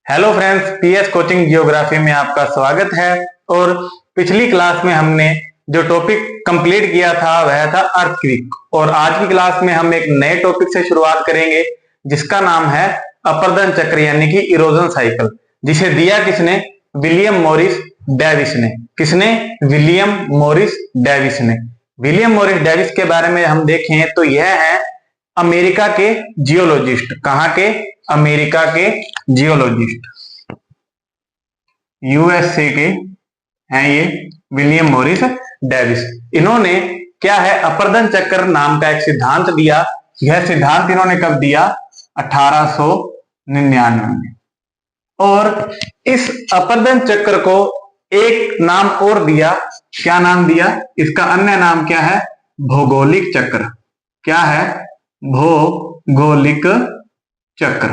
Hello friends, PS coaching geography में आपका स्वागत है। और पिछली क्लास में हमने जो टॉपिक कंप्लीट किया था वह था अर्थक्वेक। और आज की क्लास में हम एक नए टॉपिक से शुरुआत करेंगे जिसका नाम है अपरदन चक्र यानी कि इरोजन साइकिल, जिसे दिया किसने? विलियम मॉरिस डेविस ने। किसने? विलियम मॉरिस डेविस ने। विलियम मॉरिस डेविस के बारे में हम देखें तो यह है अमेरिका के जियोलॉजिस्ट। कहां के? अमेरिका के जियोलॉजिस्ट, यूएसए के हैं ये विलियम मॉरिस डेविस। इन्होंने क्या है, अपरदन चक्र नाम का एक सिद्धांत दिया। यह सिद्धांत इन्होंने कब दिया? 1899 में। और इस अपरदन चक्र को एक नाम और दिया। क्या नाम दिया? इसका अन्य नाम क्या है? भौगोलिक चक्र। क्या है? भौगोलिक चक्र,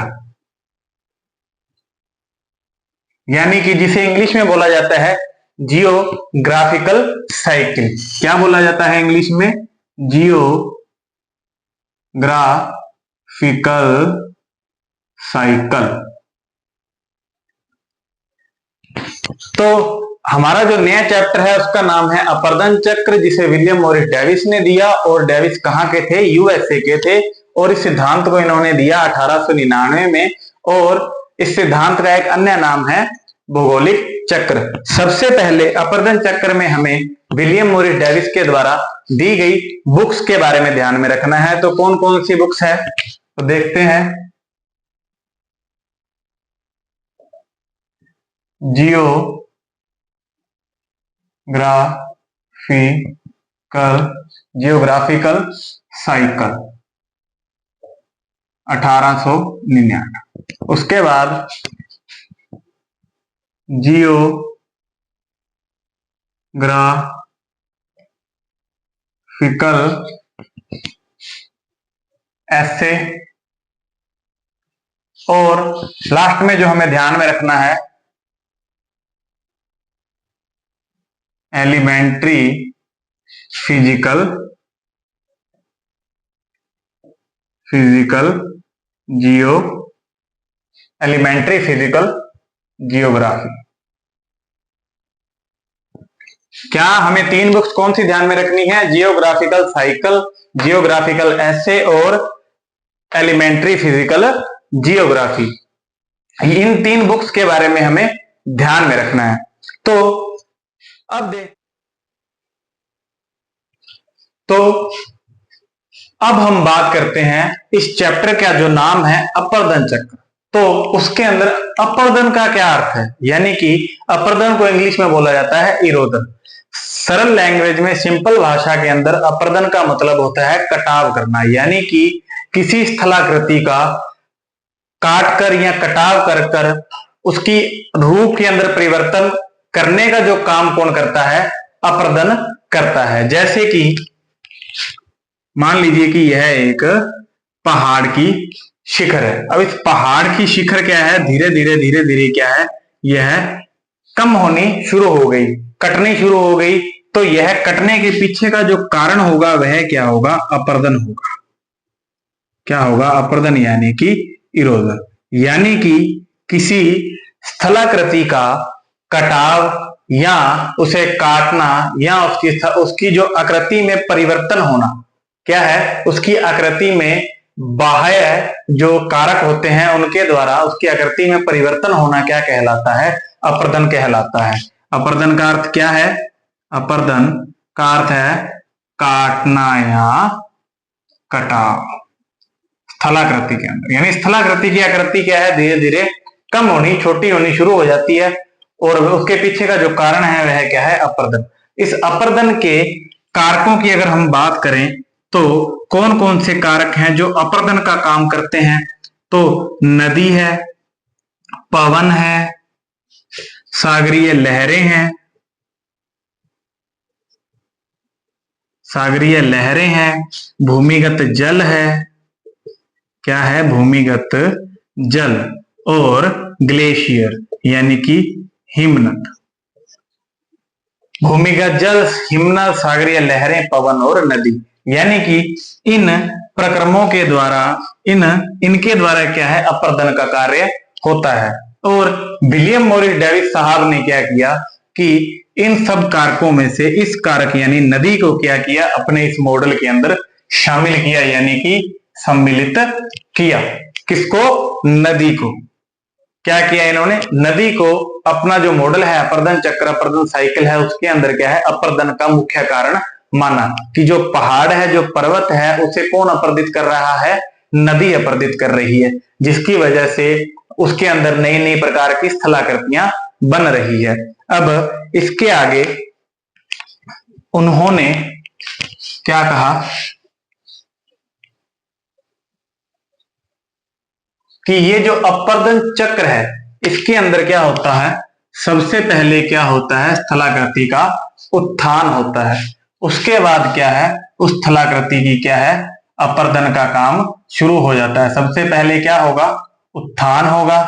यानी कि जिसे इंग्लिश में बोला जाता है जियोग्राफिकल साइकिल। क्या बोला जाता है इंग्लिश में? Geographical cycle. तो हमारा जो नया चैप्टर है उसका नाम है अपरदन चक्र, जिसे विलियम मॉरिस डेविस ने दिया। और डेविस कहां के थे? यूएसए के थे। और इस सिद्धांत को इन्होंने दिया 1899 में। और इस सिद्धांत का एक अन्य नाम है भौगोलिक चक्र। सबसे पहले अपरदन चक्र में हमें विलियम मॉरिस डेविस के द्वारा दी गई बुक्स के बारे में ध्यान में रखना है। तो कौन कौन सी बुक्स है तो देखते हैं। Geographical cycle 1899। उसके बाद जियोग्राफिकल ऐसे। और लास्ट में जो हमें ध्यान में रखना है, एलिमेंट्री फिजिकल जियोग्राफी। क्या हमें तीन बुक्स कौन सी ध्यान में रखनी है? जियोग्राफिकल साइकिल, जियोग्राफिकल ऐसे और एलिमेंट्री फिजिकल जियोग्राफी। इन तीन बुक्स के बारे में हमें ध्यान में रखना है। तो अब हम बात करते हैं इस चैप्टर का जो नाम है अपरदन चक्र। तो उसके अंदर अपरदन का क्या अर्थ है? यानी कि अपरदन को इंग्लिश में बोला जाता है इरोजन। सरल लैंग्वेज में, सिंपल भाषा के अंदर अपरदन का मतलब होता है कटाव करना। यानी कि किसी स्थलाकृति का काट कर या कटाव कर कर उसकी रूप के अंदर परिवर्तन करने का जो काम कौन करता है? अपरदन करता है। जैसे कि मान लीजिए कि यह एक पहाड़ की शिखर है। अब इस पहाड़ की शिखर क्या है? धीरे धीरे क्या है? यह कम होनी शुरू हो गई, कटनी शुरू हो गई। तो यह कटने के पीछे का जो कारण होगा वह क्या होगा? अपरदन होगा। क्या होगा? अपरदन, यानी कि इरोजन। यानी कि किसी स्थलाकृति का कटाव या उसे काटना या उसकी जो आकृति में परिवर्तन होना। क्या है? उसकी आकृति में बाह्य जो कारक होते हैं उनके द्वारा उसकी आकृति में परिवर्तन होना क्या कहलाता है? अपरदन कहलाता है। अपरदन का अर्थ क्या है? अपरदन का अर्थ है काटना या कटाव स्थलाकृति के अंदर। यानी स्थलाकृति की आकृति क्या है? धीरे धीरे कम होनी, छोटी होनी शुरू हो जाती है। और उसके पीछे का जो कारण है वह क्या है? अपरदन। इस अपरदन के कारकों की अगर हम बात करें तो कौन कौन से कारक हैं जो अपरदन का काम करते हैं? तो नदी है, पवन है, सागरीय लहरें हैं, भूमिगत जल है। क्या है? भूमिगत जल। और ग्लेशियर यानी कि हिमनद। भूमिगत जल, हिमनद, सागरीय लहरें, पवन और नदी। यानी कि इन प्रक्रमों के द्वारा इनके द्वारा क्या है? अपरदन का कार्य होता है। और विलियम मॉरिस डेविस साहब ने क्या किया कि इन सब कारकों में से इस कारक यानी नदी को क्या किया, अपने इस मॉडल के अंदर शामिल किया, यानी कि सम्मिलित किया। किसको? नदी को। क्या किया इन्होंने? नदी को अपना जो मॉडल है अपर्दन चक्र, अपर्दन साइकिल है, उसके अंदर क्या है, अपर्दन का मुख्य कारण माना कि जो पहाड़ है, जो पर्वत है, उसे कौन अपर्दित कर रहा है? नदी अपर्दित कर रही है, जिसकी वजह से उसके अंदर नई नई प्रकार की स्थलाकृतियां बन रही है। अब इसके आगे उन्होंने क्या कहा कि ये जो अपर्दन चक्र है, इसके अंदर क्या होता है? सबसे पहले क्या होता है? स्थलाकृति का उत्थान होता है। उसके बाद क्या है? उस स्थलाकृति की क्या है? अपर्दन का काम शुरू हो जाता है। सबसे पहले क्या होगा? उत्थान होगा,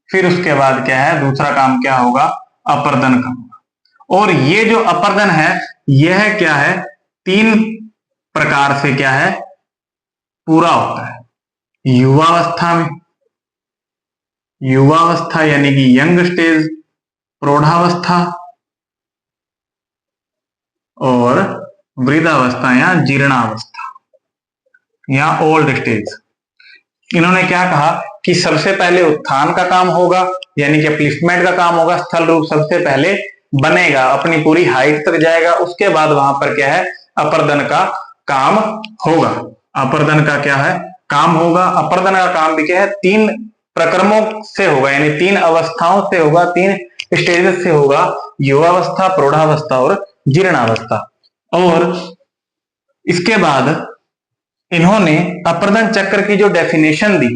फिर उसके बाद क्या है? दूसरा काम क्या होगा? अपर्दन का होगा। और ये जो अपर्दन है, यह क्या है? 3 प्रकार से क्या है? पूरा होता है। युवावस्था में, युवावस्था यानी कि यंग स्टेज, प्रौढ़ावस्था और वृद्धावस्था या जीर्णावस्था या ओल्ड स्टेज। इन्होंने क्या कहा कि सबसे पहले उत्थान का काम होगा, यानी कि अपलिफ्टमेंट का काम होगा। स्थल रूप सबसे पहले बनेगा, अपनी पूरी हाइट तक जाएगा, उसके बाद वहां पर क्या है? अपर्दन का काम होगा। अपर्दन का क्या है? काम होगा। अपर्दन का काम भी क्या है? 3 प्रक्रमों से होगा, यानी 3 अवस्थाओं से होगा, 3 स्टेजेस से होगा, युवावस्था, प्रौढ़ावस्था और जीर्णावस्था। और इसके बाद इन्होंने अपर्दन चक्र की जो डेफिनेशन दी,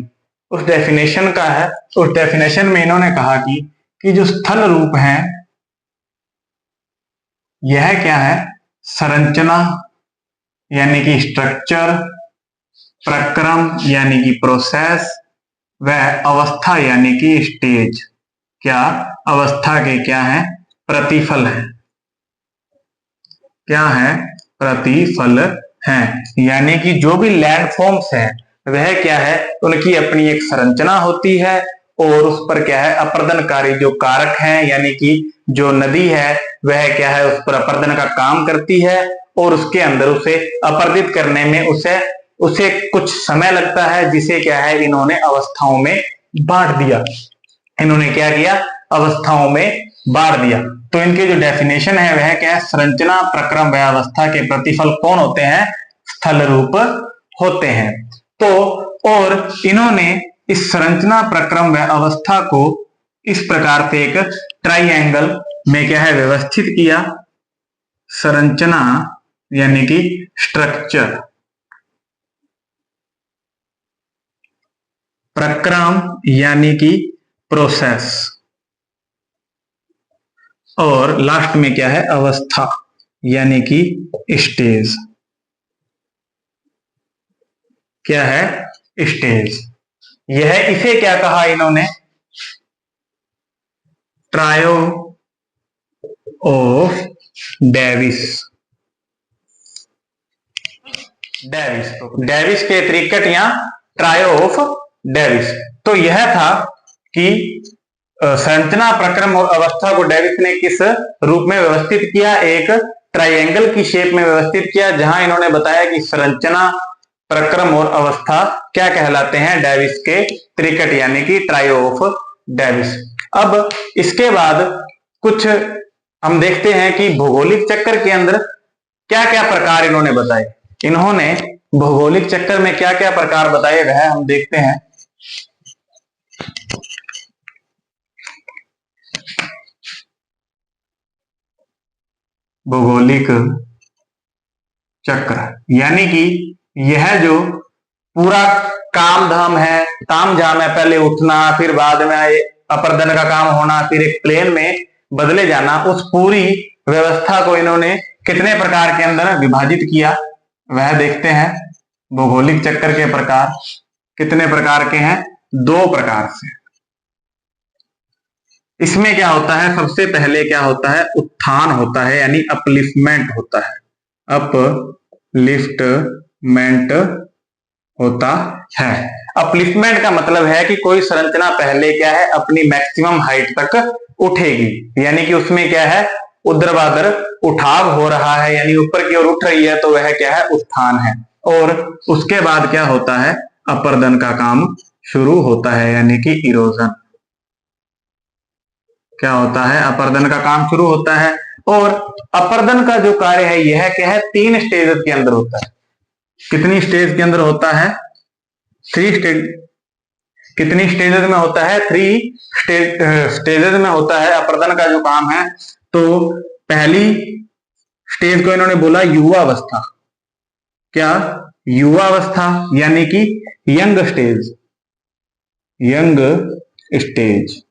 उस डेफिनेशन का है, उस डेफिनेशन में इन्होंने कहा कि जो स्थल रूप है, यह क्या है? संरचना यानी कि स्ट्रक्चर, प्रक्रम यानी कि प्रोसेस, व अवस्था यानी कि स्टेज, क्या अवस्था के क्या है? प्रतिफल है। क्या है? प्रतिफल है। यानी कि जो भी लैंडफॉर्म्स है, वह क्या है? उनकी अपनी एक संरचना होती है और उस पर क्या है? अपर्दनकारी जो कारक हैं, यानी कि जो नदी है, वह क्या है? उस पर अपर्दन का काम करती है और उसके अंदर उसे अपर्दित करने में उसे कुछ समय लगता है, जिसे क्या है? इन्होंने अवस्थाओं में बांट दिया। इन्होंने क्या किया? अवस्थाओं में बांट दिया। तो इनके जो डेफिनेशन है वह क्या है? संरचना, प्रक्रम व अवस्था के प्रतिफल कौन होते हैं? स्थल रूप होते हैं। तो और इन्होंने इस संरचना, प्रक्रम व अवस्था को इस प्रकार से एक ट्राइएंगल में क्या है? व्यवस्थित किया। संरचना यानी कि स्ट्रक्चर, प्रक्रम यानी कि प्रोसेस, और लास्ट में क्या है? अवस्था यानी कि स्टेज। क्या है? स्टेज। यह इसे क्या कहा इन्होंने? Trio of Davis. डेविस के त्रिकट या ट्रायो ऑफ डेविस। तो यह था कि संरचना, प्रक्रम और अवस्था को डेविस ने किस रूप में व्यवस्थित किया? एक ट्राइएंगल की शेप में व्यवस्थित किया, जहां इन्होंने बताया कि संरचना, प्रक्रम और अवस्था क्या कहलाते हैं? डेविस के त्रिकट यानी कि ट्रायो ऑफ डेविस। अब इसके बाद कुछ हम देखते हैं कि भौगोलिक चक्र के अंदर क्या क्या प्रकार इन्होंने बताए। इन्होंने भौगोलिक चक्र में क्या क्या प्रकार बताए, वह हम देखते हैं। भौगोलिक चक्र यानी कि यह जो पूरा काम धाम है, ताम झाम है, पहले उठना, फिर बाद में अपर्दन का काम होना, फिर एक प्लेन में बदले जाना, उस पूरी व्यवस्था को इन्होंने कितने प्रकार के अंदर विभाजित किया, वह देखते हैं। भौगोलिक चक्र के प्रकार कितने प्रकार के हैं? 2 प्रकार से। इसमें क्या होता है? सबसे पहले क्या होता है? उत्थान होता है, यानी अपलिफ्टमेंट होता है। अपलिफ्टमेंट होता है। अपलिफ्टमेंट का मतलब है कि कोई संरचना पहले क्या है अपनी मैक्सिमम हाइट तक उठेगी, यानी कि उसमें क्या है ऊर्ध्वाधर उठाव हो रहा है, यानी ऊपर की ओर उठ रही है, तो वह क्या है उत्थान है। और उसके बाद क्या होता है अपर्दन का काम शुरू होता है, यानी कि इरोजन। क्या होता है अपर्दन का काम शुरू होता है। और अपर्दन का जो कार्य है यह क्या है 3 स्टेजेस के अंदर होता है। कितनी स्टेज के अंदर होता है 3 स्टेज। कितनी स्टेजेस में होता है 3 स्टेजेस में होता है अपर्दन का जो काम है। तो पहली स्टेज को इन्होंने बोला युवावस्था। क्या युवावस्था यानी कि यंग स्टेज। Young stage.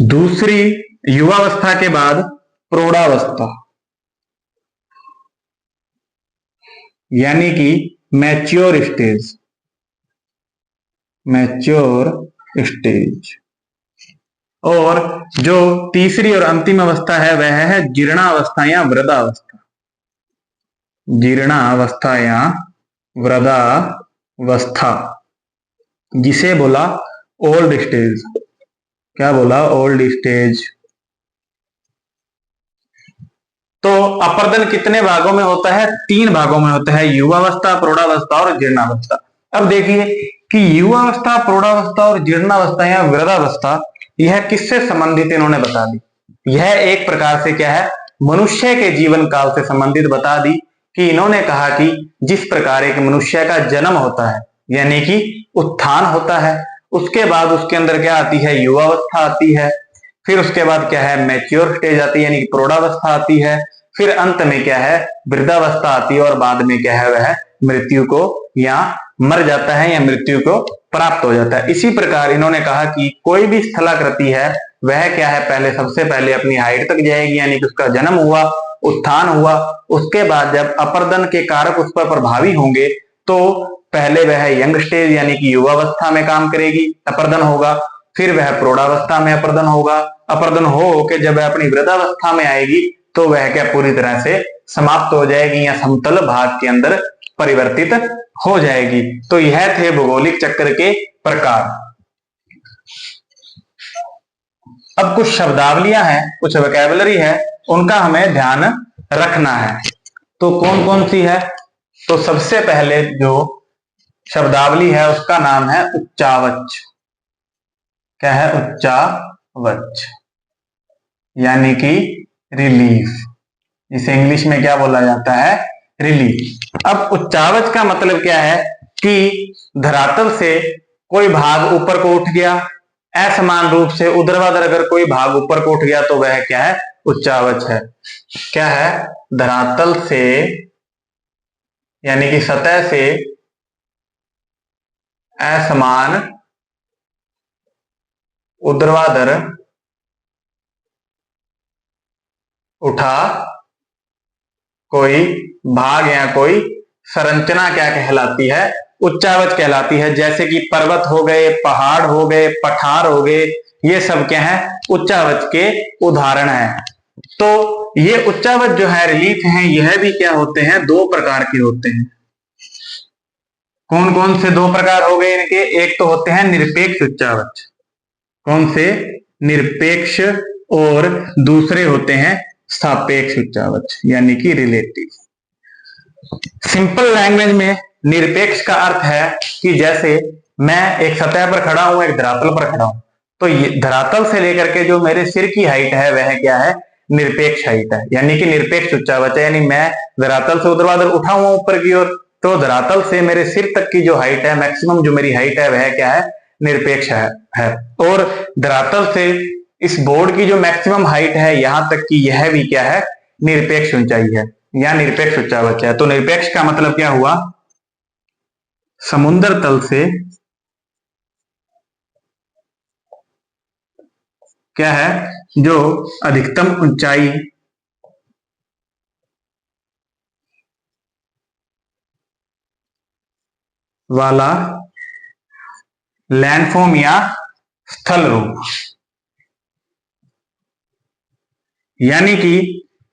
दूसरी युवावस्था के बाद प्रौढ़ावस्था यानी कि मैच्योर स्टेज। Mature stage. और जो तीसरी और अंतिम अवस्था है वह है जीर्णावस्था या वृद्धावस्था। जीर्णावस्था या वृद्धावस्था, जिसे बोला ओल्ड स्टेज। क्या बोला ओल्ड स्टेज। तो अपर्दन कितने भागों में होता है 3 भागों में होता है, युवावस्था, प्रौढ़ावस्था और जीर्णावस्था। अब देखिए कि युवावस्था, प्रौढ़ावस्था और जीर्णावस्था या वृद्धावस्था यह किससे संबंधित इन्होंने बता दी। यह एक प्रकार से क्या है मनुष्य के जीवन काल से संबंधित बता दी कि इन्होंने कहा कि जिस प्रकार एक मनुष्य का जन्म होता है यानी कि उत्थान होता है, उसके बाद उसके अंदर क्या आती है युवावस्था आती है, फिर उसके बाद क्या है मैच्योर स्टेज आती है यानी प्रौढ़ावस्था आती है, फिर अंत में क्या है वृद्धावस्था आती है और बाद में क्या है वह मृत्यु को या मर जाता है या मृत्यु को प्राप्त हो जाता है। इसी प्रकार इन्होंने कहा कि कोई भी स्थलाकृति है वह क्या है पहले सबसे पहले अपनी हाइट तक जाएगी, यानी कि उसका जन्म हुआ, उत्थान हुआ, उसके बाद जब अपर्दन के कारक उस पर प्रभावी होंगे तो पहले वह यंग स्टेज यानी कि युवावस्था में काम करेगी, अपर्दन होगा, फिर वह प्रौढ़ावस्था में अपर्दन होगा, अपर्दन हो के जब वह अपनी वृद्धावस्था में आएगी तो वह क्या पूरी तरह से समाप्त हो जाएगी या समतल भाग के अंदर परिवर्तित हो जाएगी। तो यह थे भौगोलिक चक्र के प्रकार। अब कुछ शब्दावलियां हैं, कुछ वोकैबुलरी है, उनका हमें ध्यान रखना है। तो कौन कौन सी है। तो सबसे पहले जो शब्दावली है उसका नाम है उच्चावच। क्या है उच्चावच यानी कि रिलीफ, जिसे इंग्लिश में क्या बोला जाता है रिलीफ। अब उच्चावच का मतलब क्या है कि धरातल से कोई भाग ऊपर को उठ गया, असमान रूप से ऊर्ध्वाधर अगर कोई भाग ऊपर को उठ गया तो वह क्या है उच्चावच है। क्या है धरातल से यानी कि सतह से असमान ऊर्ध्वाधर उठा कोई भाग या कोई संरचना क्या कहलाती है उच्चावच कहलाती है। जैसे कि पर्वत हो गए, पहाड़ हो गए, पठार हो गए, ये सब क्या है उच्चावच के उदाहरण हैं। तो ये उच्चावच जो है रिलीफ हैं यह भी क्या होते हैं 2 प्रकार के होते हैं। कौन कौन से 2 प्रकार हो गए इनके। एक तो होते हैं निरपेक्ष उच्चावच। कौन से निरपेक्ष, और दूसरे होते हैं सापेक्ष उच्चावच यानी कि रिलेटिव। सिंपल लैंग्वेज में निरपेक्ष का अर्थ है कि जैसे मैं एक सतह पर खड़ा हूं, एक धरातल पर खड़ा हूं, तो ये धरातल से लेकर के जो मेरे सिर की हाइट है वह क्या है निरपेक्ष हाइट है, यानी कि निरपेक्ष उच्चावच है। यानी मैं धरातल से ऊर्ध्वाधर उठा हुआ ऊपर की ओर, तो धरातल से मेरे सिर तक की जो हाइट है मैक्सिमम जो मेरी हाइट है वह क्या है निरपेक्ष है। और धरातल से इस बोर्ड की जो मैक्सिमम हाइट है यहां तक की यह भी क्या है निरपेक्ष ऊंचाई है या निरपेक्ष उच्चावच है। तो निरपेक्ष का मतलब क्या हुआ समुद्र तल से क्या है जो अधिकतम ऊंचाई वाला लैंडफॉर्म या स्थल रूप, यानी कि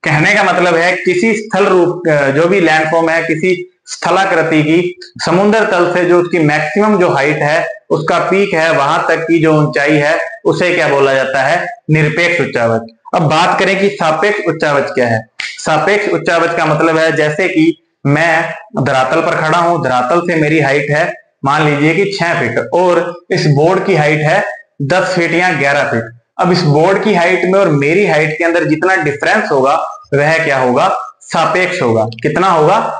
कहने का मतलब है किसी स्थल रूप जो भी लैंडफॉर्म है, किसी स्थलाकृति की, समुद्र तल से जो उसकी मैक्सिमम जो हाइट है, उसका पीक है, वहां तक की जो ऊंचाई है, उसे क्या बोला जाता है? निरपेक्ष उच्चावच। अब बात करें कि सापेक्ष उच्चावच क्या है। सापेक्ष उच्चावच का मतलब है जैसे कि मैं धरातल पर खड़ा हूं, धरातल से मेरी हाइट है मान लीजिए कि 6 फीट और इस बोर्ड की हाइट है 10 फीट या 11 फीट। अब इस बोर्ड की हाइट में और मेरी हाइट के अंदर जितना डिफरेंस होगा वह क्या होगा? सापेक्ष होगा। कितना होगा?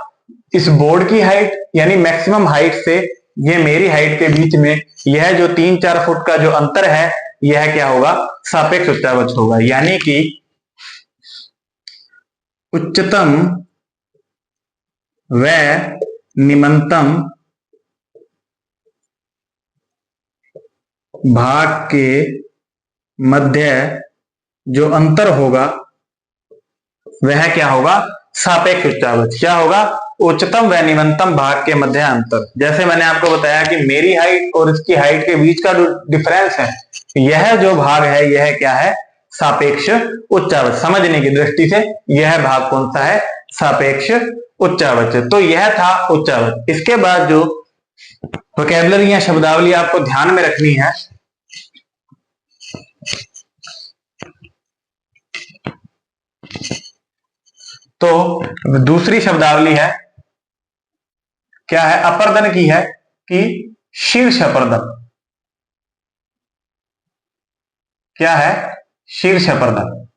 इस बोर्ड की हाइट यानी मैक्सिमम हाइट से ये मेरी हाइट के बीच में यह जो 3-4 फुट का जो अंतर है, यह क्या होगा? सापेक्ष उच्चावच होगा। यानी कि उच्चतम व निम्नतम भाग के मध्य जो अंतर होगा वह क्या होगा? सापेक्ष उच्चावच। क्या होगा? उच्चतम व निम्नतम भाग के मध्य अंतर। जैसे मैंने आपको बताया कि मेरी हाइट और इसकी हाइट के बीच का जो डिफरेंस है, यह जो भाग है यह क्या है? सापेक्ष उच्चावच। समझने की दृष्टि से यह भाग कौन सा है? सापेक्ष उच्चावच। तो यह था उच्चावच। इसके बाद जो वोकैबुलरी या शब्दावली आपको ध्यान में रखनी है, तो दूसरी शब्दावली है, क्या है? अपर्दन की है कि शीर्ष अपर्दन। क्या है? शीर्ष अपर्दन।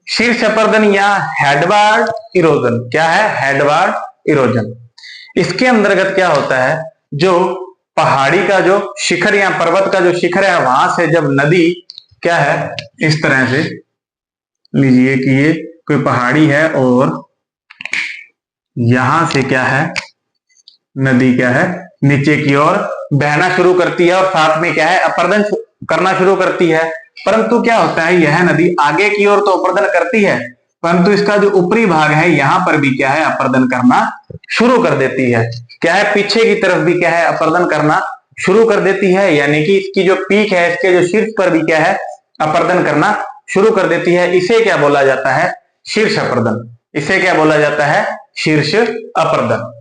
शीर्ष अपर्दन या हेडवार्ड इरोजन। क्या है? हेडवार्ड इरोजन। इसके अंतर्गत क्या होता है? जो पहाड़ी का जो शिखर या पर्वत का जो शिखर है, वहां से जब नदी क्या है, इस तरह से लीजिए कि ये कोई पहाड़ी है और यहां से क्या है? नदी क्या है? नीचे की ओर बहना शुरू करती है और साथ में क्या है? अपर्दन करना शुरू करती है। परंतु क्या होता है? यह नदी आगे की ओर तो अपर्दन करती है, परंतु इसका जो ऊपरी भाग है यहां पर भी क्या है? अपर्दन करना शुरू कर देती है। क्या है? पीछे की तरफ भी क्या है? अपर्दन करना शुरू कर देती है। यानी कि इसकी जो पीक है, इसके जो शीर्ष पर भी क्या है? अपर्दन करना शुरू कर देती है। इसे क्या बोला जाता है? शीर्ष अपर्दन। इसे क्या बोला जाता है? शीर्ष अपर्दन।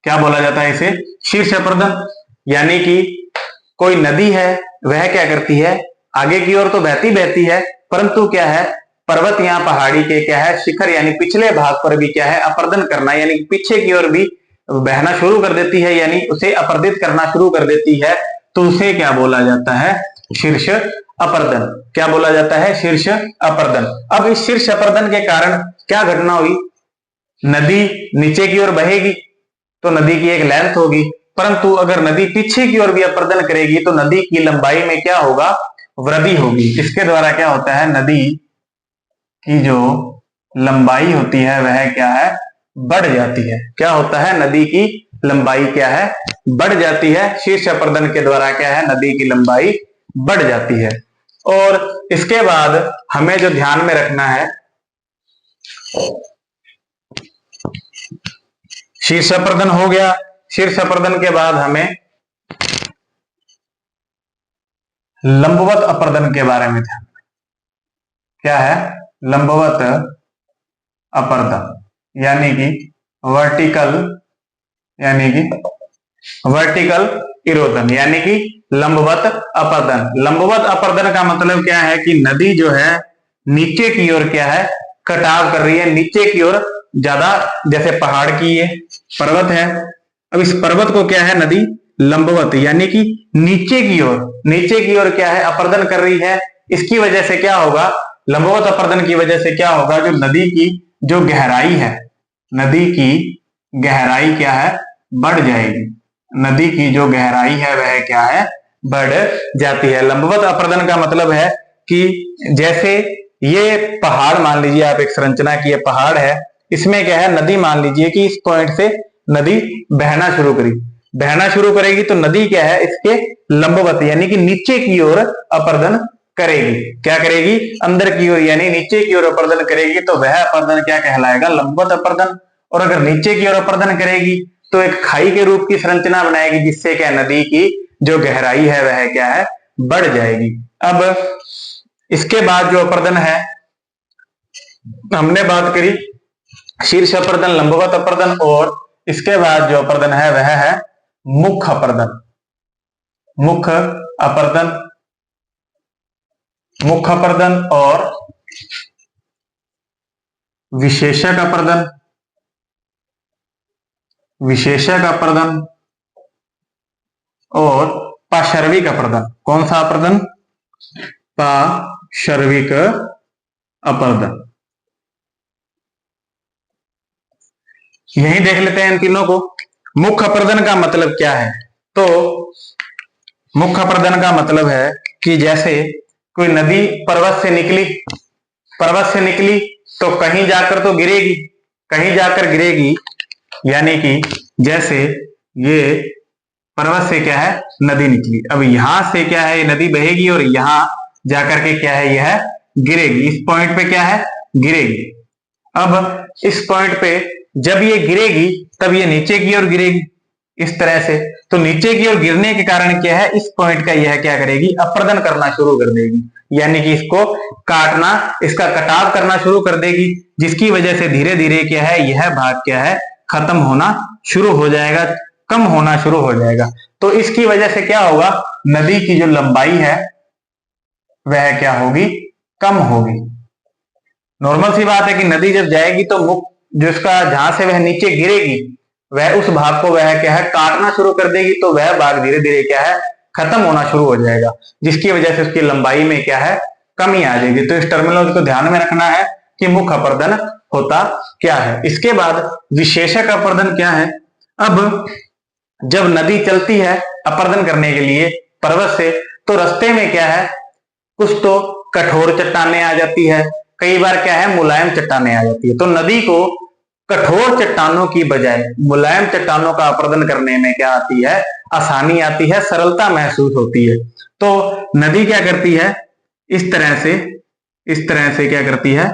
क्या बोला जाता है इसे? शीर्ष अपर्दन। यानी कि कोई नदी है, वह क्या करती है? आगे की ओर तो बहती बहती है, परंतु क्या है? पर्वत या पहाड़ी के क्या है? शिखर यानी पिछले भाग पर भी क्या है? अपर्दन करना, यानी पीछे की ओर भी बहना शुरू कर देती है, यानी उसे अपर्दित करना शुरू कर देती है। तो उसे क्या बोला जाता है? शीर्ष अपर्दन। क्या बोला जाता है? शीर्ष अपर्दन। अब इस शीर्ष अपर्दन के कारण क्या घटना हुई? नदी नीचे की ओर बहेगी तो नदी की एक लेंथ होगी, परंतु अगर नदी पीछे की ओर भी अपर्दन करेगी तो नदी की लंबाई में क्या होगा? वृद्धि होगी। इसके द्वारा क्या होता है? नदी की जो लंबाई होती है वह क्या है? बढ़ जाती है। क्या होता है? नदी की लंबाई क्या है? बढ़ जाती है। शीर्ष अपर्दन के द्वारा क्या है? नदी की लंबाई बढ़ जाती है। और इसके बाद हमें जो ध्यान में रखना है, शीर्ष अपर्दन हो गया। शीर्ष अपर्दन के बाद हमें लंबवत अपर्दन के बारे में ध्यान। क्या है? लंबवत अपर्दन यानी कि वर्टिकल, यानी कि वर्टिकल इरोजन, यानी कि लंबवत अपर्दन। लंबवत अपर्दन का मतलब क्या है? कि नदी जो है नीचे की ओर क्या है? कटाव कर रही है, नीचे की ओर ज्यादा। जैसे पहाड़ की ये पर्वत है, अब इस पर्वत को क्या है? नदी लंबवत यानी कि नीचे की ओर, नीचे की ओर क्या है? अपर्दन कर रही है। इसकी वजह से क्या होगा? लंबवत अपर्दन की वजह से क्या होगा? जो नदी की जो गहराई है, नदी की गहराई क्या है? बढ़ जाएगी। नदी की जो गहराई है वह क्या है? बढ़ जाती है। लंबवत अपर्दन का मतलब है कि जैसे ये पहाड़ मान लीजिए आप, एक संरचना की ये पहाड़ है, इसमें क्या है? नदी मान लीजिए कि इस पॉइंट से नदी बहना शुरू करी, बहना शुरू करेगी तो नदी क्या है? इसके लंबवत यानी कि नीचे की ओर अपर्दन करेगी। क्या करेगी? अंदर की ओर यानी नीचे की ओर अपर्दन करेगी, तो वह अपर्दन क्या कहलाएगा? लंबवत अपर्दन। और अगर नीचे की ओर अपर्दन करेगी तो एक खाई के रूप की संरचना बनाएगी, जिससे क्या? नदी की जो गहराई है वह क्या है? बढ़ जाएगी। अब इसके बाद जो अपर्दन है, हमने बात करी शीर्ष अपर्दन, लंबवत अपर्दन, और इसके बाद जो अपर्दन है वह है मुख अपर्दन। मुख अपर्दन, मुख अपर्दन और विशेषक अपर्दन, विशेषक अपर्दन और पार्श्विक अपर्दन। कौन सा अपर्दन? पार्श्विक अपर्दन। यही देख लेते हैं इन तीनों को। मुख अपर्दन का मतलब क्या है? तो मुख अपर्दन का मतलब है कि जैसे कोई नदी पर्वत से निकली, पर्वत से निकली तो कहीं जाकर तो गिरेगी, कहीं जाकर गिरेगी, यानी कि जैसे ये पर्वत से क्या है, नदी निकली, अब यहां से क्या है, नदी बहेगी और यहां जाकर के क्या है, यह गिरेगी। इस पॉइंट पे क्या है, गिरेगी। अब इस पॉइंट पे जब ये गिरेगी तब ये नीचे की ओर गिरेगी, इस तरह से। तो नीचे की ओर गिरने के कारण क्या है, इस पॉइंट का यह क्या करेगी, अपर्दन करना शुरू कर देगी, यानी कि इसको काटना, इसका कटाव करना शुरू कर देगी, जिसकी वजह से धीरे धीरे क्या है, यह भाग क्या है, खत्म होना शुरू हो जाएगा, कम होना शुरू हो जाएगा। तो इसकी वजह से क्या होगा, नदी की जो लंबाई है वह क्या होगी, कम होगी। नॉर्मल सी बात है कि नदी जब जाएगी तो मुख जो इसका, जहां से वह नीचे गिरेगी, वह उस भाग को वह क्या है, काटना शुरू कर देगी, तो वह भाग धीरे धीरे क्या है, खत्म होना शुरू हो जाएगा, जिसकी वजह से उसकी लंबाई में क्या है, कमी आ जाएगी। तो इस टर्मिनोलॉजी को ध्यान में रखना है कि मुख अपर्दन होता क्या है। इसके बाद विशेषक अपर्दन क्या है? अब जब नदी चलती है अपर्दन करने के लिए पर्वत से, तो रास्ते में क्या है, कुछ तो कठोर चट्टानें आ जाती है, कई बार क्या है, मुलायम चट्टानें आ जाती है। तो नदी को कठोर चट्टानों की बजाय मुलायम चट्टानों का अपर्दन करने में क्या आती है, आसानी आती है, सरलता महसूस होती है। तो नदी क्या करती है, इस तरह से क्या करती है,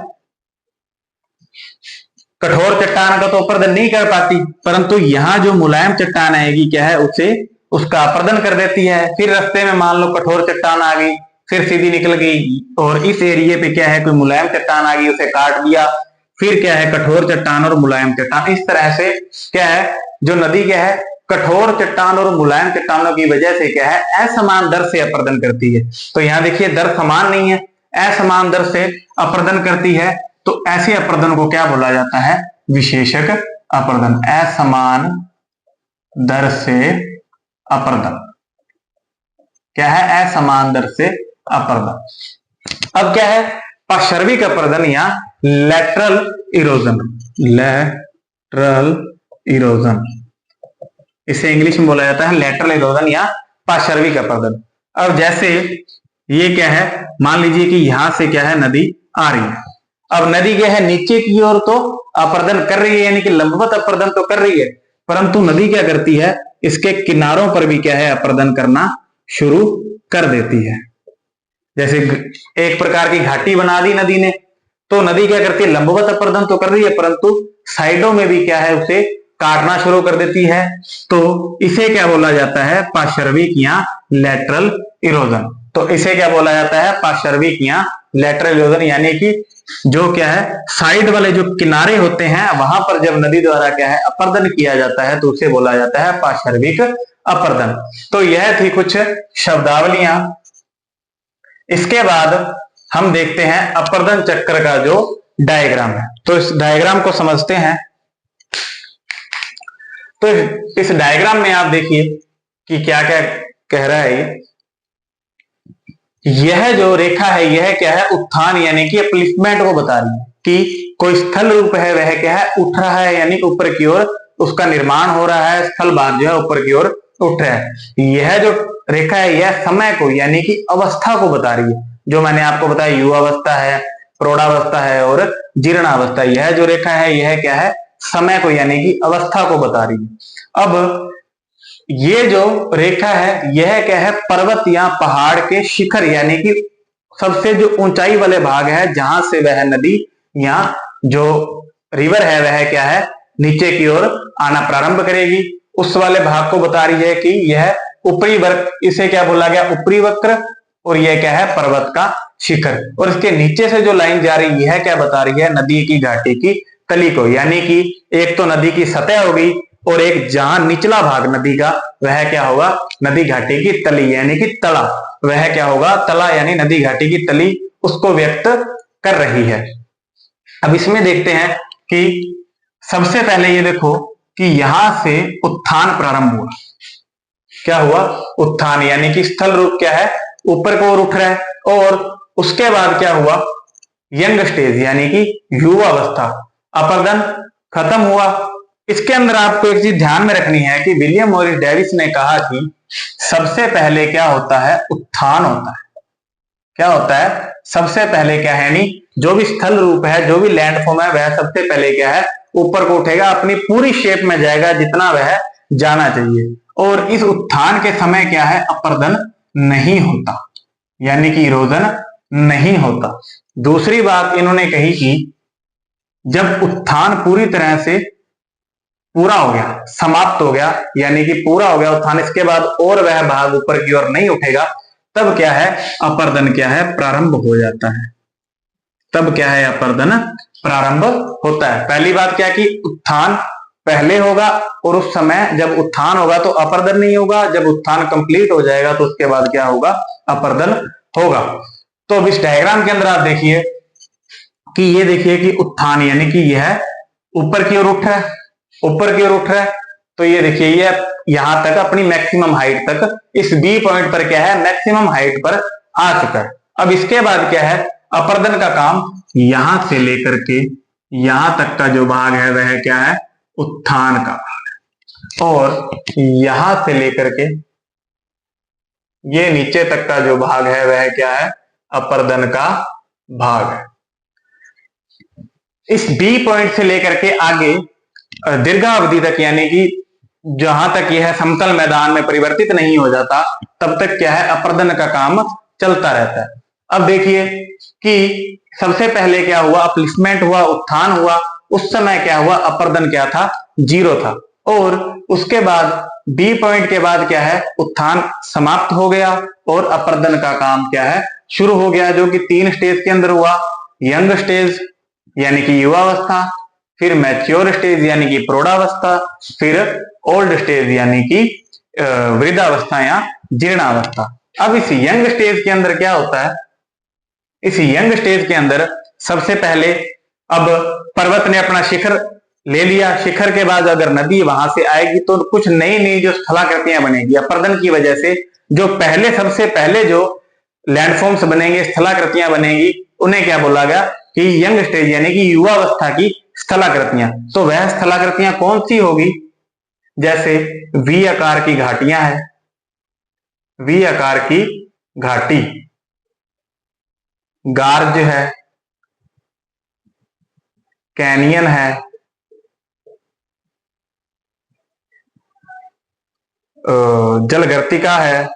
कठोर चट्टान का तो अपर्दन नहीं कर पाती, परंतु यहां जो मुलायम चट्टान आएगी क्या है, उसे उसका अपर्दन कर देती है। फिर रास्ते में मान लो कठोर चट्टान आ गई, फिर सीधी निकल गई, और इस एरिया पे क्या है, कोई मुलायम चट्टान आ गई, उसे काट दिया, फिर क्या है, कठोर चट्टान और मुलायम चट्टान। इस तरह से क्या है, जो नदी क्या है, कठोर चट्टान और मुलायम चट्टानों की वजह से क्या है, असमान दर से अपर्दन करती है। तो यहां देखिए दर समान नहीं है, असमान दर से अपर्दन करती है, तो ऐसे अपर्दन को क्या बोला जाता है, विशेषक अपर्दन। असमान दर से अपर्दन क्या है, असमान दर से अपर्दन। अब क्या है, पार्श्विक अपर्दन या लैटरल इरोजन, लैटरल इरोजन, इसे इंग्लिश में बोला जाता है लैटरल इरोजन या पार्श्विक अपर्दन। अब जैसे ये क्या है, मान लीजिए कि यहां से क्या है, नदी आ रही है, अब नदी क्या है, नीचे की ओर तो अपर्दन कर रही है, यानी कि लंबवत अपर्दन तो कर रही है, परंतु नदी क्या करती है, इसके किनारों पर भी क्या है, अपर्दन करना शुरू कर देती है। जैसे एक प्रकार की घाटी बना दी नदी ने, तो नदी क्या करती है, लंबवत अपर्दन तो कर रही है, परंतु साइडों में भी क्या है, उसे काटना शुरू कर देती है। तो इसे क्या बोला जाता है, पार्श्विक या लैटरल इरोजन। तो इसे क्या बोला जाता है, पार्श्विक या लैटरल इरोजन, यानी कि जो क्या है, साइड वाले जो किनारे होते हैं वहां पर जब नदी द्वारा क्या है, अपर्दन किया जाता है, तो उसे बोला जाता है पार्श्विक अपर्दन। तो यह थी कुछ शब्दावलियां। इसके बाद हम देखते हैं अपर्दन चक्र का जो डायग्राम है, तो इस डायग्राम को समझते हैं। तो इस डायग्राम में आप देखिए कि क्या क्या कह रहा है। यह जो रेखा है, यह क्या है, उत्थान यानी कि अपलिफ्टमेंट को बता रही है कि कोई स्थल रूप है, वह क्या है, उठ रहा है, यानी कि ऊपर की ओर उसका निर्माण हो रहा है, स्थल भाग जो है ऊपर की ओर उठ रहा है। यह जो रेखा है, यह समय को यानी कि अवस्था को बता रही है, जो मैंने आपको बताया युवावस्था है, प्रौढ़ावस्था है और जीर्णावस्था। यह जो रेखा है, यह क्या है, समय को यानी कि अवस्था को बता रही है। अब ये जो रेखा है, यह क्या है, पर्वत या पहाड़ के शिखर यानी कि सबसे जो ऊंचाई वाले भाग है, जहां से वह नदी या जो रिवर है वह क्या है, नीचे की ओर आना प्रारंभ करेगी, उस वाले भाग को बता रही है कि यह ऊपरी वक्र, इसे क्या बोला गया, ऊपरी वक्र, और यह क्या है, पर्वत का शिखर। और इसके नीचे से जो लाइन जा रही है, क्या बता रही है, नदी की घाटी की तली को, यानी कि एक तो नदी की सतह होगी और एक जहां निचला भाग नदी का वह क्या होगा, नदी घाटी की तली यानी कि तला, वह क्या होगा, तला यानी नदी घाटी की तली, उसको व्यक्त कर रही है। अब इसमें देखते हैं कि सबसे पहले ये देखो कि यहां से उत्थान प्रारंभ हुआ। क्या हुआ, उत्थान, यानी कि स्थल रूप क्या है, ऊपर को ओर उठ रहा है। और उसके बाद क्या हुआ, यंग स्टेज यानी कि युवा अवस्था, अपरदन खत्म हुआ। इसके अंदर आपको एक चीज ध्यान में रखनी है कि विलियम मॉरिस डेविस ने कहा कि सबसे पहले क्या होता है, उत्थान होता है। क्या होता है, सबसे पहले क्या है, नहीं जो भी स्थल रूप है, जो भी लैंडफॉर्म है, वह सबसे पहले क्या है, ऊपर को उठेगा, अपनी पूरी शेप में जाएगा जितना वह जाना चाहिए। और इस उत्थान के समय क्या है, अपरदन नहीं होता, यानी कि इरोजन नहीं होता। दूसरी बात इन्होंने कही कि जब उत्थान पूरी तरह से पूरा हो गया, समाप्त हो गया, यानी कि पूरा हो गया उत्थान, इसके बाद और वह भाग ऊपर की ओर नहीं उठेगा, तब क्या है, अपरदन क्या है, प्रारंभ हो जाता है। तब क्या है, अपरदन प्रारंभ होता है। पहली बात क्या कि उत्थान पहले होगा, और उस समय जब उत्थान होगा तो अपरदन नहीं होगा, जब उत्थान कंप्लीट हो जाएगा तो उसके बाद क्या होगा, अपरदन होगा। तो अब इस डायग्राम के अंदर आप देखिए कि ये देखिए कि उत्थान यानी कि यह ऊपर की ओर उठ रहा है, ऊपर की ओर उठ रहा है। तो ये देखिए ये यहां तक अपनी मैक्सिमम हाइट तक, इस बी पॉइंट पर क्या है, मैक्सिमम हाइट पर आ चुका है। अब इसके बाद क्या है, अपरदन का काम यहां से लेकर के यहां तक का जो भाग है वह क्या है, उत्थान का भाग, और यहां से लेकर के ये नीचे तक का जो भाग है वह क्या है, अपरदन का भाग है। इस बी पॉइंट से लेकर के आगे दीर्घावधि तक, यानी कि जहां तक यह समतल मैदान में परिवर्तित नहीं हो जाता, तब तक क्या है, अपरदन का काम चलता रहता है। अब देखिए कि सबसे पहले क्या हुआ, अपलिफ्टमेंट हुआ, उत्थान हुआ। उस समय क्या हुआ, अपरदन क्या था, 0 था। और उसके बाद बी पॉइंट के बाद क्या है, उत्थान समाप्त हो गया और अपरदन का काम क्या है, शुरू हो गया, जो कि 3 स्टेज के अंदर हुआ। यंग स्टेज यानी कि युवावस्था, फिर मैच्योर स्टेज यानी कि प्रौढ़ावस्था, फिर ओल्ड स्टेज यानी कि वृद्धावस्था या जीर्णावस्था। अब इस यंग स्टेज के अंदर क्या होता है, इस यंग स्टेज के अंदर सबसे पहले अब पर्वत ने अपना शिखर ले लिया। शिखर के बाद अगर नदी वहां से आएगी तो कुछ नई नई जो स्थलाकृतियां बनेगी, अपरदन की वजह से जो पहले सबसे पहले जो लैंडफॉर्म्स बनेंगे, स्थलाकृतियां बनेगी, उन्हें क्या बोला गया कि यंग स्टेज यानी कि युवावस्था की स्थलाकृतियां। तो वह स्थलाकृतियां कौन सी होगी, जैसे वी आकार की घाटियां है, वी आकार की घाटी, गार्ज है, कैनियन है, जलगर्तिका है,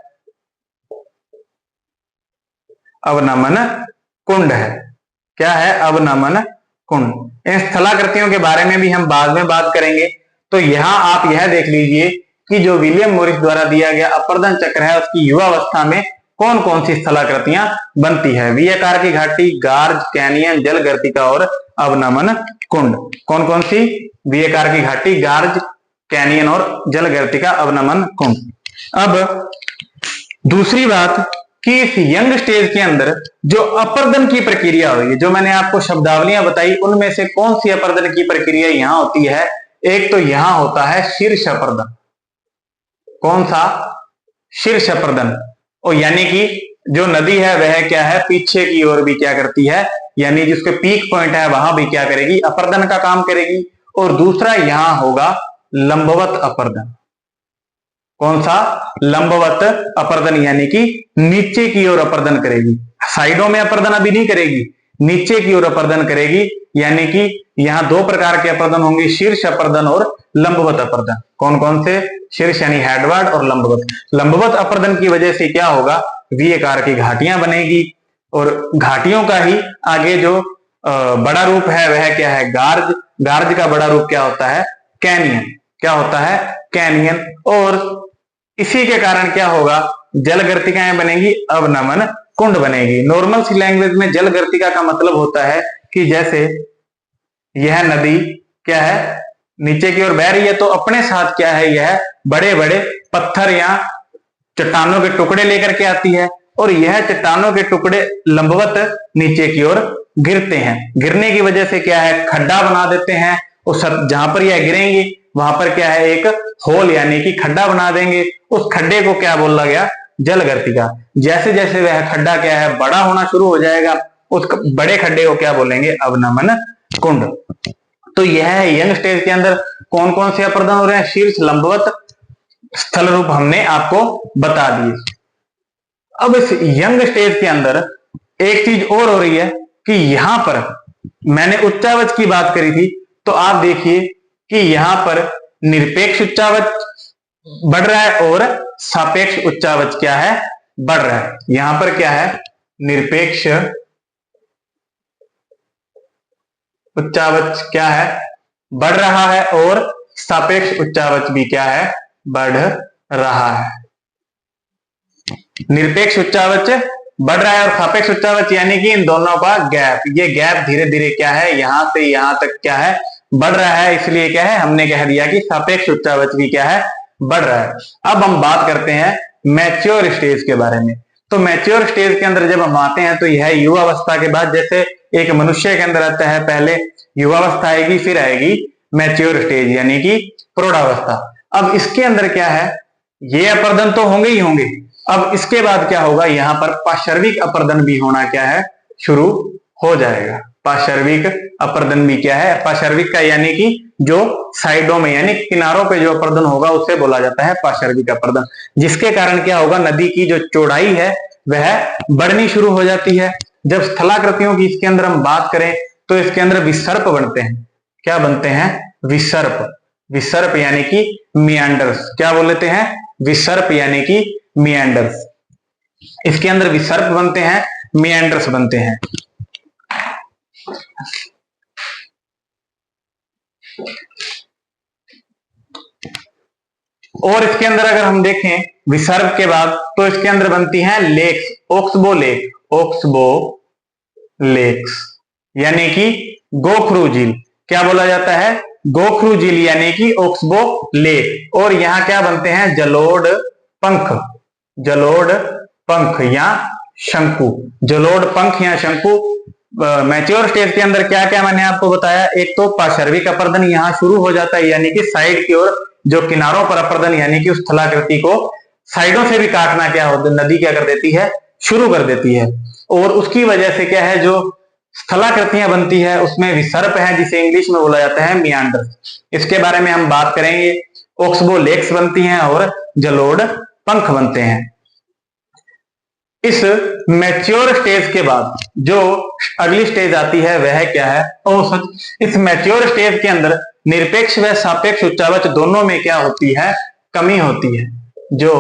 अवनमन कुंड है। क्या है, अवनमन कुंड। इन स्थलाकृतियों के बारे में भी हम बाद में बात करेंगे। तो यहां आप यह देख लीजिए कि जो विलियम मॉरिस द्वारा दिया गया अपरदन चक्र है, उसकी युवावस्था में कौन कौन सी स्थलाकृतियां बनती है। वी आकार की घाटी, गार्ज, कैनियन, जलगर्तिका और अवनमन कुंड। कौन कौन सी, वी आकार की घाटी, गार्ज, कैनियन और जलगर्तिका, अवनमन कुंड। अब दूसरी बात कि इस यंग स्टेज के अंदर जो अपरदन की प्रक्रिया हुई, जो मैंने आपको शब्दावलियां बताई, उनमें से कौन सी अपरदन की प्रक्रिया यहां होती है, एक तो यहां होता है शीर्ष अपरदन। कौन सा, शीर्ष अपरदन। और यानी कि जो नदी है वह क्या है, पीछे की ओर भी क्या करती है, यानी जिसके पीक पॉइंट है वहां भी क्या करेगी, अपरदन का काम करेगी। और दूसरा यहां होगा लंबवत अपरदन। कौन सा, लंबवत अपरदन, यानी कि नीचे की ओर अपरदन करेगी। साइडों में अपरदन अभी नहीं करेगी, नीचे की ओर अपरदन करेगी। यानी कि यहां 2 प्रकार के अपरदन होंगे, शीर्ष अपरदन और लंबवत अपरदन। कौन कौन से, शीर्ष यानी हेडवर्ड और लंबवत। लंबवत अपरदन की वजह से क्या होगा, वी आकार की घाटियां बनेगी। और घाटियों का ही आगे जो बड़ा रूप है वह क्या है, गार्ज। गार्ज का बड़ा रूप क्या होता है, कैनियन। क्या होता है, कैनियन। और इसी के कारण क्या होगा, जलगर्तिकाएं बनेगी, अवनमन कुंड बनेगी। नॉर्मल सी लैंग्वेज में जलगर्तिका का मतलब होता है कि जैसे यह नदी क्या है, नीचे की ओर बह रही है, तो अपने साथ क्या है, यह बड़े बड़े पत्थर या चट्टानों के टुकड़े लेकर के आती है, और यह चट्टानों के टुकड़े लंबवत नीचे की ओर गिरते हैं। गिरने की वजह से क्या है, खड्डा बना देते हैं, उस जहां पर यह गिरेंगे वहां पर क्या है, एक होल यानी कि खड्डा बना देंगे। उस खड्डे को क्या बोला गया, जलगर्तिका। जैसे जैसे वह खड्डा क्या है, बड़ा होना शुरू हो जाएगा, उस बड़े खड्डे को क्या बोलेंगे, अवनमन कुंड। तो यह यंग स्टेज के अंदर कौन कौन से अपर्दन हो रहे हैं, शीर्ष, लंबवत, स्थल रूप हमने आपको बता दिए। अब इस यंग स्टेज के अंदर एक चीज और हो रही है कि यहां पर मैंने उच्चावच की बात करी थी, तो आप देखिए कि यहां पर निरपेक्ष उच्चावच बढ़ रहा है और सापेक्ष उच्चावच क्या है, बढ़ रहा है। यहां पर क्या है, निरपेक्ष उच्चावच क्या है, बढ़ रहा है, और सापेक्ष उच्चावच भी क्या है, बढ़ रहा है। निरपेक्ष उच्चावच बढ़ रहा है और सापेक्ष उच्चावच यानी कि इन दोनों का गैप, ये गैप धीरे धीरे क्या है, यहां से यहां तक क्या है, बढ़ रहा है। इसलिए क्या है, हमने कह दिया कि सापेक्ष उच्चावच भी क्या है, बढ़ रहा है। अब हम बात करते हैं मैच्योर स्टेज के बारे में। तो मैच्योर स्टेज के अंदर जब हम आते हैं, तो यह युवावस्था के बाद, जैसे एक मनुष्य के अंदर आता है, पहले युवावस्था आएगी, फिर आएगी मैच्योर स्टेज यानी कि प्रौढ़ावस्था। अब इसके अंदर क्या है, ये अपर्दन तो होंगे ही होंगे। अब इसके बाद क्या होगा, यहां पर पार्श्विक अपर्दन भी होना क्या है, शुरू हो जाएगा। पार्श्विक अपर्दन भी क्या है, पार्श्विक का यानी कि जो साइडों में यानी किनारों पे जो अपर्दन होगा उसे बोला जाता है पार्श्विक अपर्दन। जिसके कारण क्या होगा, नदी की जो चौड़ाई है वह बढ़नी शुरू हो जाती है। जब स्थलाकृतियों की इसके अंदर हम बात करें, तो इसके अंदर विसर्प बनते हैं। क्या बनते हैं, विसर्प। विसर्प यानी कि मियांडर्स। क्या बोल लेते हैं, विसर्प यानी कि मियांडर्स। इसके अंदर विसर्प बनते हैं, मियांडर्स बनते हैं। और इसके अंदर अगर हम देखें विसर्प के बाद, तो इसके अंदर बनती हैं लेक्स, ओक्सबो लेक, ओक्सबो लेक्स यानी कि गोखरू झील। क्या बोला जाता है, गोखरू झील यानी कि ओक्सबो लेक। और यहां क्या बनते हैं, जलोढ़ पंख, जलोढ़ पंख या शंकु, जलोढ़ पंख या शंकु। मैच्योर स्टेज के अंदर क्या क्या मैंने आपको बताया, एक तो पार्श्विक अपर्दन यहां शुरू हो जाता है, यानी कि साइड की ओर जो किनारों पर अपर्दन यानी कि उस स्थलाकृति को साइडों से भी काटना क्या हो, नदी क्या कर देती है, शुरू कर देती है। और उसकी वजह से क्या है, जो स्थलाकृतियां बनती है उसमें विसर्प है, जिसे इंग्लिश में बोला जाता है मियांडर। इसके बारे में हम बात करेंगे। ओक्सबो लेक्स बनती हैं और जलोढ़ पंख बनते हैं। इस मैच्योर स्टेज के बाद जो अगली स्टेज आती है वह क्या है, इस मैच्योर स्टेज के अंदर निरपेक्ष व सापेक्ष उच्चावच दोनों में क्या होती है, कमी होती है। जो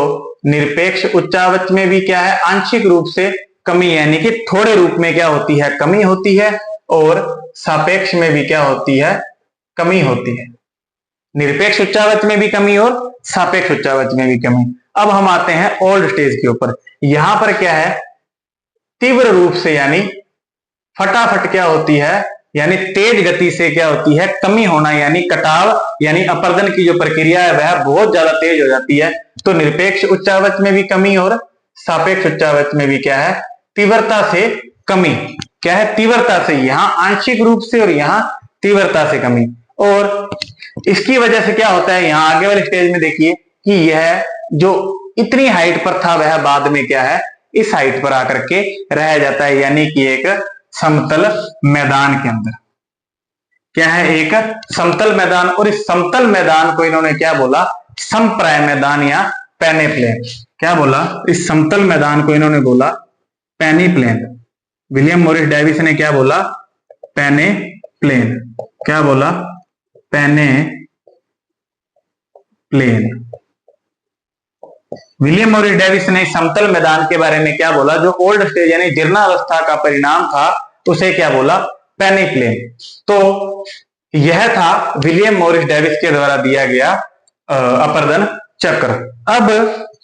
निरपेक्ष उच्चावच में भी क्या है, आंशिक रूप से कमी यानी कि थोड़े रूप में क्या होती है, कमी होती है। और सापेक्ष में भी क्या होती है, कमी होती है। निरपेक्ष उच्चावच में भी कमी और सापेक्ष उच्चावच में भी कमी। अब हम आते हैं ओल्ड स्टेज के ऊपर। यहां पर क्या है, तीव्र रूप से यानी फटाफट क्या होती है, यानी तेज गति से क्या होती है, कमी होना यानी कटाव यानी अपर्दन की जो प्रक्रिया है वह बहुत ज्यादा तेज हो जाती है। तो निरपेक्ष उच्चावच में भी कमी और सापेक्ष उच्चावच में भी क्या है, तीव्रता से कमी। क्या है, तीव्रता से, यहां आंशिक रूप से और यहां तीव्रता से कमी। और इसकी वजह से क्या होता है, यहां आगे वाले स्टेज में देखिए कि यह जो इतनी हाइट पर था वह बाद में क्या है, इस हाइट पर आकर के रह जाता है, यानी कि एक समतल मैदान के अंदर। क्या है, एक समतल मैदान। और इस समतल मैदान को इन्होंने क्या बोला, समप्राय मैदान या पेनेप्लेन। क्या बोला, इस समतल मैदान को इन्होंने बोला पेनीप्लेन। विलियम मॉरिस डेविस ने क्या बोला, पेनेप्लेन। क्या बोला, पेनेप्लेन। विलियम मॉरिस डेविस ने समतल मैदान के बारे में क्या बोला, जो ओल्ड स्टेज यानी जीर्णावस्था का परिणाम था उसे क्या बोला, पेनीप्लेन। तो यह था विलियम मॉरिस डेविस के द्वारा दिया गया अपर्दन चक्र। अब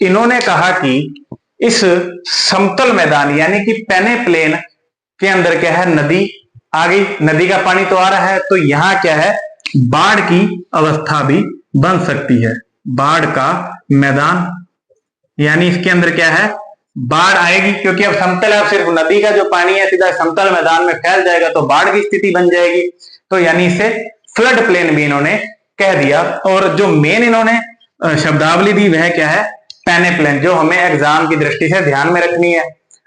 इन्होंने कहा कि इस समतल मैदान यानी कि पेनीप्लेन के अंदर क्या है, नदी आ गई, नदी का पानी तो आ रहा है, तो यहां क्या है, बाढ़ की अवस्था भी बन सकती है। बाढ़ का मैदान, यानी इसके अंदर क्या है, बाढ़ आएगी, क्योंकि अब समतल है, सिर्फ नदी का जो पानी है सीधा समतल मैदान में फैल जाएगा तो बाढ़ की स्थिति बन जाएगी। तो यानी इसे फ्लड प्लेन भी इन्होंने कह दिया। और जो मेन इन्होंने शब्दावली दी वह क्या है, पेनेप्लेन, जो हमें एग्जाम की दृष्टि से ध्यान में रखनी है।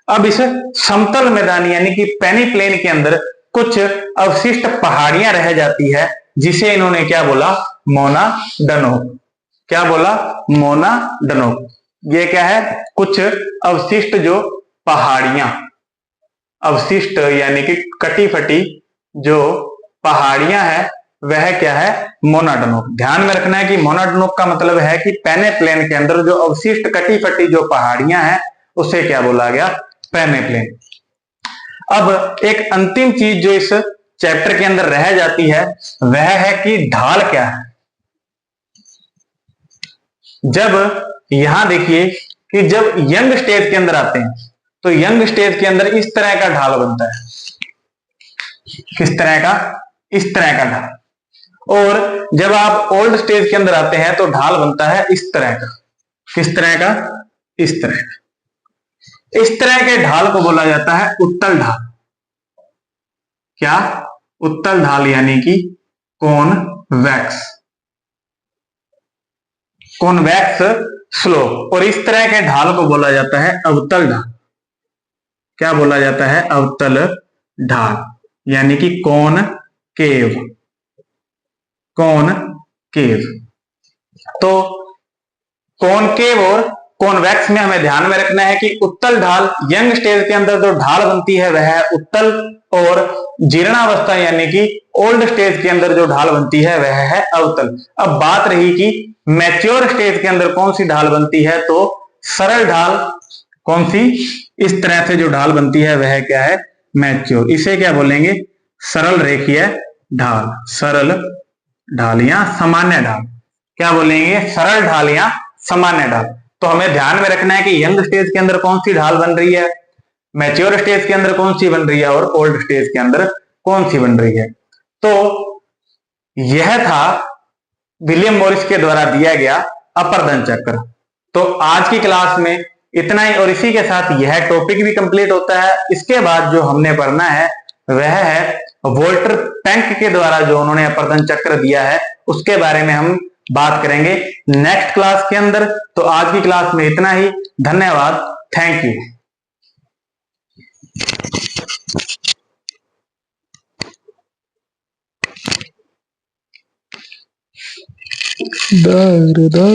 अब इस समतल मैदान यानी कि पेनीप्लेन के अंदर कुछ अवशिष्ट पहाड़ियां रह जाती है, जिसे इन्होंने क्या बोला, मोना डनोक। क्या बोला, मोना डनोक। ये क्या है, कुछ अवशिष्ट जो पहाड़ियां, अवशिष्ट यानी कि कटी फटी जो पहाड़ियां है वह क्या है, मोनाडनोक। ध्यान में रखना है कि मोनाडनोक का मतलब है कि पेनेप्लेन के अंदर जो अवशिष्ट कटी फटी जो पहाड़ियां हैं उसे क्या बोला गया, पेनेप्लेन। अब एक अंतिम चीज जो इस चैप्टर के अंदर रह जाती है वह है कि ढाल क्या है। जब यहां देखिए कि जब यंग स्टेज के अंदर आते हैं तो यंग स्टेज के अंदर इस तरह का ढाल बनता है। किस तरह का, इस तरह का ढाल। और जब आप ओल्ड स्टेज के अंदर आते हैं तो ढाल बनता है इस तरह का। किस तरह का, इस तरह का। इस तरह के ढाल को बोला जाता है उत्तल ढाल। क्या, उत्तल ढाल यानी कि कॉन्वेक्स, कॉन्वेक्स स्लोप। और इस तरह के ढाल को बोला जाता है अवतल ढाल। क्या बोला जाता है, अवतल ढाल, यानी कि कॉनकेव, कॉनकेव। तो कॉनकेव और कॉन्वेक्स में हमें ध्यान में रखना है कि उत्तल ढाल, यंग स्टेज के अंदर जो ढाल बनती है वह है उत्तल, और जीर्णावस्था यानी कि ओल्ड स्टेज के अंदर जो ढाल बनती है वह है अवतल। अब बात रही कि मैच्योर स्टेज के अंदर कौन सी ढाल बनती है, तो सरल ढाल। कौन सी, इस तरह से जो ढाल बनती है वह क्या है, मैच्योर। इसे क्या बोलेंगे, सरल रेखीय ढाल, सरल ढाल या सामान्य ढाल। क्या बोलेंगे, सरल ढाल या सामान्य ढाल। तो हमें ध्यान में रखना है कि यंग स्टेज के अंदर कौन सी ढाल बन रही है, मैच्योर स्टेज के अंदर कौन सी बन रही है, और ओल्ड स्टेज के अंदर कौन सी बन रही है। तो यह था विलियम मॉरिस के द्वारा दिया गया अपर्दन चक्र। तो आज की क्लास में इतना ही, और इसी के साथ यह टॉपिक भी कंप्लीट होता है। इसके बाद जो हमने पढ़ना है वह है वोल्टर टैंक के द्वारा जो उन्होंने अपर्दन चक्र दिया है उसके बारे में हम बात करेंगे नेक्स्ट क्लास के अंदर। तो आज की क्लास में इतना ही, धन्यवाद, थैंक यू। There there